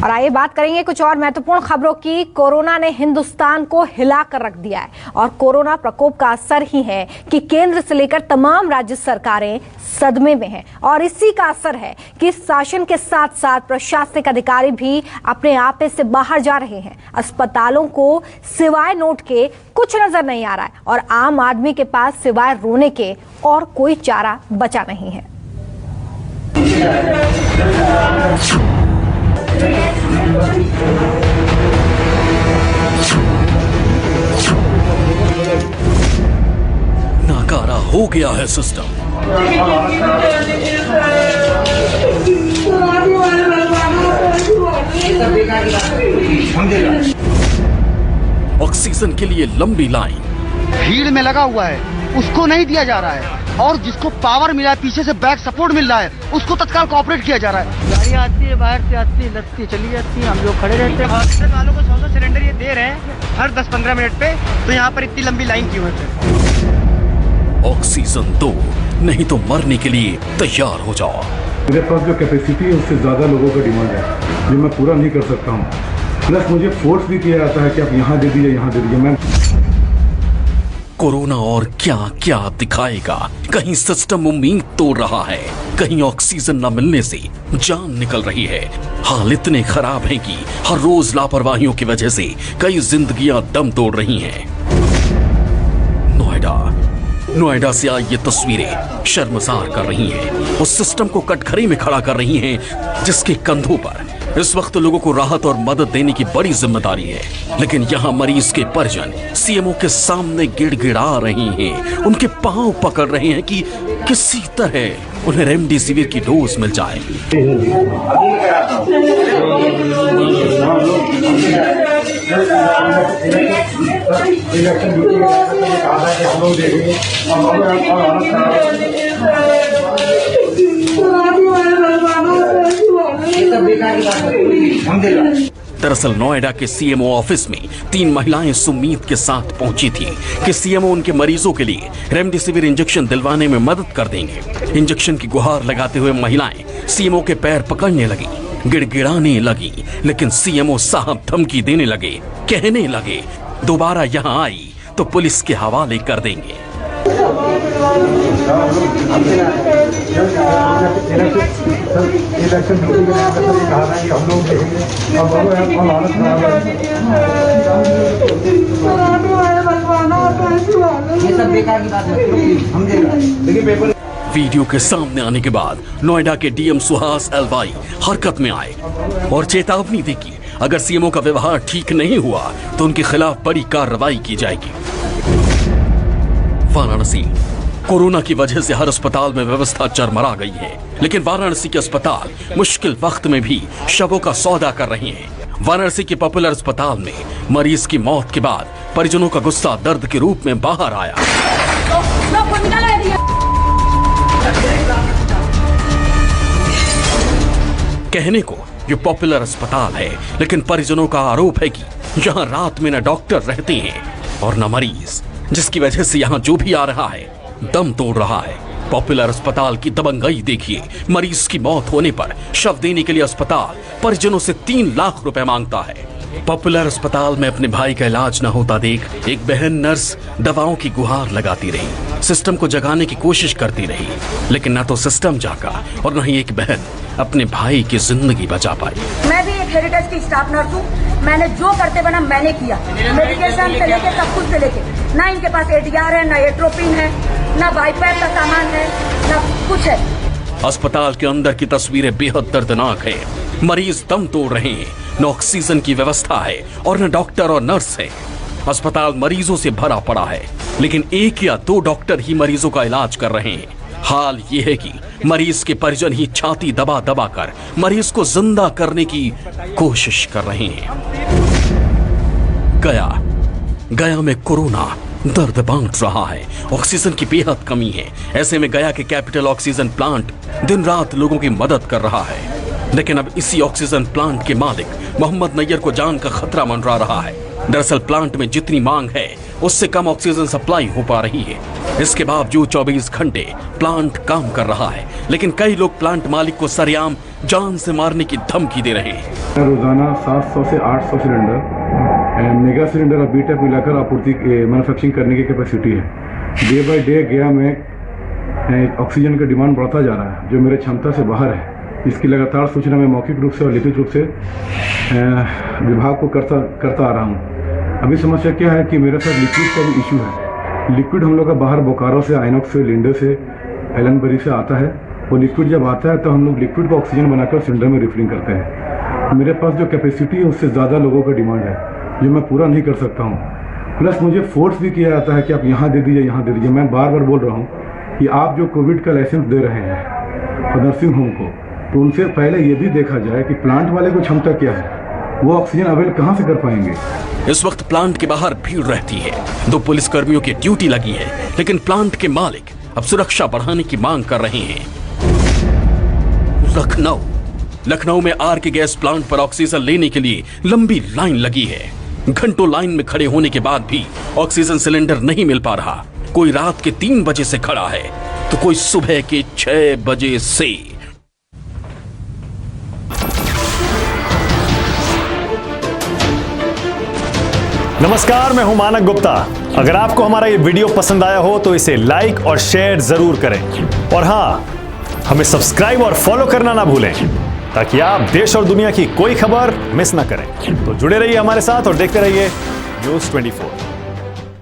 और आइए बात करेंगे कुछ और महत्वपूर्ण खबरों की। कोरोना ने हिंदुस्तान को हिला कर रख दिया है और कोरोना प्रकोप का असर ही है कि केंद्र से लेकर तमाम राज्य सरकारें सदमे में हैं और इसी का असर है कि शासन के साथ साथ प्रशासनिक अधिकारी भी अपने आपे से बाहर जा रहे हैं। अस्पतालों को सिवाय नोट के कुछ नजर नहीं आ रहा है और आम आदमी के पास सिवाय रोने के और कोई चारा बचा नहीं है। नाकारा हो गया है सिस्टम। ऑक्सीजन के लिए लंबी लाइन, भीड़ में लगा हुआ है, उसको नहीं दिया जा रहा है और जिसको पावर मिला है, पीछे से बैक सपोर्ट मिल रहा है, उसको तत्काल कोऑपरेट किया जा रहा है। गाड़ी आती है, बाहर से आती है, लगती है, चली जाती है, हम लोग खड़े रहते हैं। हॉस्पिटल वालों को 100 सिलेंडर ये दे रहे हैं हर 10-15 मिनट पे, तो यहाँ पर इतनी लंबी लाइन क्यों है? ऑक्सीजन दो, नहीं तो मरने के लिए तैयार हो जाओ। मेरे पास जो कैपेसिटी है उससे ज्यादा लोगों का डिमांड है जो मैं पूरा नहीं कर सकता हूँ। प्लस मुझे फोर्स भी किया जाता है कि आप यहाँ दे दीजिए, यहाँ दे दीजिए। मैं कोरोना और क्या क्या दिखाएगा। कहीं सिस्टम उम्मीद तोड़ रहा है, कहीं ऑक्सीजन न मिलने से जान निकल रही है। हाल इतने खराब हैं कि हर रोज लापरवाहियों की वजह से कई जिंदगियां दम तोड़ रही हैं। नोएडा से आई ये तस्वीरें शर्मसार कर रही हैं। उस सिस्टम को कटघरे में खड़ा कर रही हैं जिसके कंधों पर इस वक्त लोगों को राहत और मदद देने की बड़ी जिम्मेदारी है। लेकिन यहाँ मरीज के परिजन सीएमओ के सामने गिड़गिड़ा रहे हैं, उनके पांव पकड़ रहे हैं कि किसी तरह उन्हें रेमडेसिविर की डोज मिल जाए। दरअसल नोएडा के सीएमओ ऑफिस में 3 महिलाएं सुम्मीद के साथ पहुंची थी कि सीएमओ उनके मरीजों के लिए रेमडेसिविर इंजेक्शन दिलवाने में मदद कर देंगे। इंजेक्शन की गुहार लगाते हुए महिलाएं सीएमओ के पैर पकड़ने लगी, गिड़गिड़ाने लगी, लेकिन सीएमओ साहब धमकी देने लगे, कहने लगे दोबारा यहां आई तो पुलिस के हवाले कर देंगे। वीडियो के सामने आने के बाद नोएडा के डीएम सुहास एलवाई हरकत में आए और चेतावनी दी कि अगर सीएमओ का व्यवहार ठीक नहीं हुआ तो उनके खिलाफ बड़ी कार्रवाई की जाएगी। वाराणसी, कोरोना की वजह से हर अस्पताल में व्यवस्था चरमरा गई है, लेकिन वाराणसी के अस्पताल मुश्किल वक्त में भी शवों का सौदा कर रहे हैं। वाराणसी के पॉपुलर अस्पताल में मरीज की मौत के बाद परिजनों का गुस्सा दर्द के रूप में बाहर आया। कहने को ये पॉपुलर अस्पताल है, लेकिन परिजनों का आरोप है कि यहाँ रात में न डॉक्टर रहते हैं और न मरीज, जिसकी वजह से यहाँ जो भी आ रहा है दम तोड़ रहा है। पॉपुलर अस्पताल की दबंगई देखिए। मरीज की मौत होने पर शव देने के लिए अस्पताल परिजनों से 3 लाख रुपए मांगता है। पॉपुलर अस्पताल में अपने भाई का इलाज न होता देख एक बहन नर्स दवाओं की गुहार लगाती रही, सिस्टम को जगाने की कोशिश करती रही, लेकिन न तो सिस्टम जागा और न ही एक बहन अपने भाई की जिंदगी बचा पाई। मैं भी एक हेरिटेज की स्टाफ नर्स हूँ। मैंने जो करते बना मैंने किया, मेडिकेशन से लेके सब कुछ से लेके। ना इनके पास एडीआर है, ना एट्रोपिन है, ना बाईपैप का सामान है, ना कुछ है। अस्पताल के अंदर की तस्वीरें बेहद दर्दनाक है। मरीज दम तोड़ रहे हैं, न ऑक्सीजन की व्यवस्था है और न डॉक्टर और नर्स है। अस्पताल मरीजों से भरा पड़ा है, लेकिन 1 या 2 डॉक्टर ही मरीजों का इलाज कर रहे हैं। हाल ये है कि मरीज के परिजन ही छाती दबा दबा कर मरीज को जिंदा करने की कोशिश कर रहे हैं। गया में कोरोना दर्द बांट रहा है, ऑक्सीजन की बेहद कमी है। ऐसे में गया के कैपिटल ऑक्सीजन प्लांट दिन रात लोगों की मदद कर रहा है, लेकिन अब इसी ऑक्सीजन प्लांट के मालिक मोहम्मद नैयर को जान का खतरा मंडरा रहा है। दरअसल प्लांट में जितनी मांग है उससे कम ऑक्सीजन सप्लाई हो पा रही है। इसके बावजूद 24 घंटे प्लांट काम कर रहा है, लेकिन कई लोग प्लांट मालिक को सरेआम जान से मारने की धमकी दे रहे हैं। रोजाना 700 से 800 सिलेंडर मेगा सिलेंडर और बीटेक मिलाकर आपूर्ति मैन्युफैक्चरिंग करने की कैपेसिटी है। डे बाय डे गया में ऑक्सीजन का डिमांड बढ़ता जा रहा है जो मेरे क्षमता से बाहर है। इसकी लगातार सूचना मैं मौखिक रूप से और लिखित रूप से विभाग को करता आ रहा हूँ। अभी समस्या क्या है कि मेरे साथ लिक्विड का भी इशू है। लिक्विड हम लोग का बाहर बोकारो से, आइनॉक्स से, लिंडे से, एलनबरी से आता है। वो लिक्विड जब आता है तो हम लोग लिक्विड को ऑक्सीजन बनाकर सिलेंडर में रिफिलिंग करते हैं। मेरे पास जो कैपेसिटी है उससे ज़्यादा लोगों का डिमांड है जो मैं पूरा नहीं कर सकता हूँ। प्लस मुझे फोर्स भी किया जाता है कि आप यहाँ दे दीजिए, यहाँ दे दीजिए। मैं बार बार बोल रहा हूँ कि आप जो कोविड का लाइसेंस दे रहे हैं और नर्सिंग होम को, तो उनसे पहले ये भी देखा जाए कि प्लांट वाले को क्षमता क्या है, वो ऑक्सीजन अवेल कहाँ से कर पाएंगे। इस वक्त प्लांट के बाहर भीड़ रहती है। 2 पुलिसकर्मियों की ड्यूटी लगी है, लेकिन प्लांट के मालिक अब सुरक्षा बढ़ाने की मांग कर रहे हैं। लखनऊ में आर के गैस प्लांट पर ऑक्सीजन लेने के लिए लंबी लाइन लगी है। घंटों लाइन में खड़े होने के बाद भी ऑक्सीजन सिलेंडर नहीं मिल पा रहा। कोई रात के 3 बजे से खड़ा है तो कोई सुबह के 6 बजे से। नमस्कार, मैं हूं मानक गुप्ता। अगर आपको हमारा ये वीडियो पसंद आया हो तो इसे लाइक और शेयर जरूर करें, और हां, हमें सब्सक्राइब और फॉलो करना ना भूलें ताकि आप देश और दुनिया की कोई खबर मिस ना करें। तो जुड़े रहिए हमारे साथ और देखते रहिए न्यूज़ 24।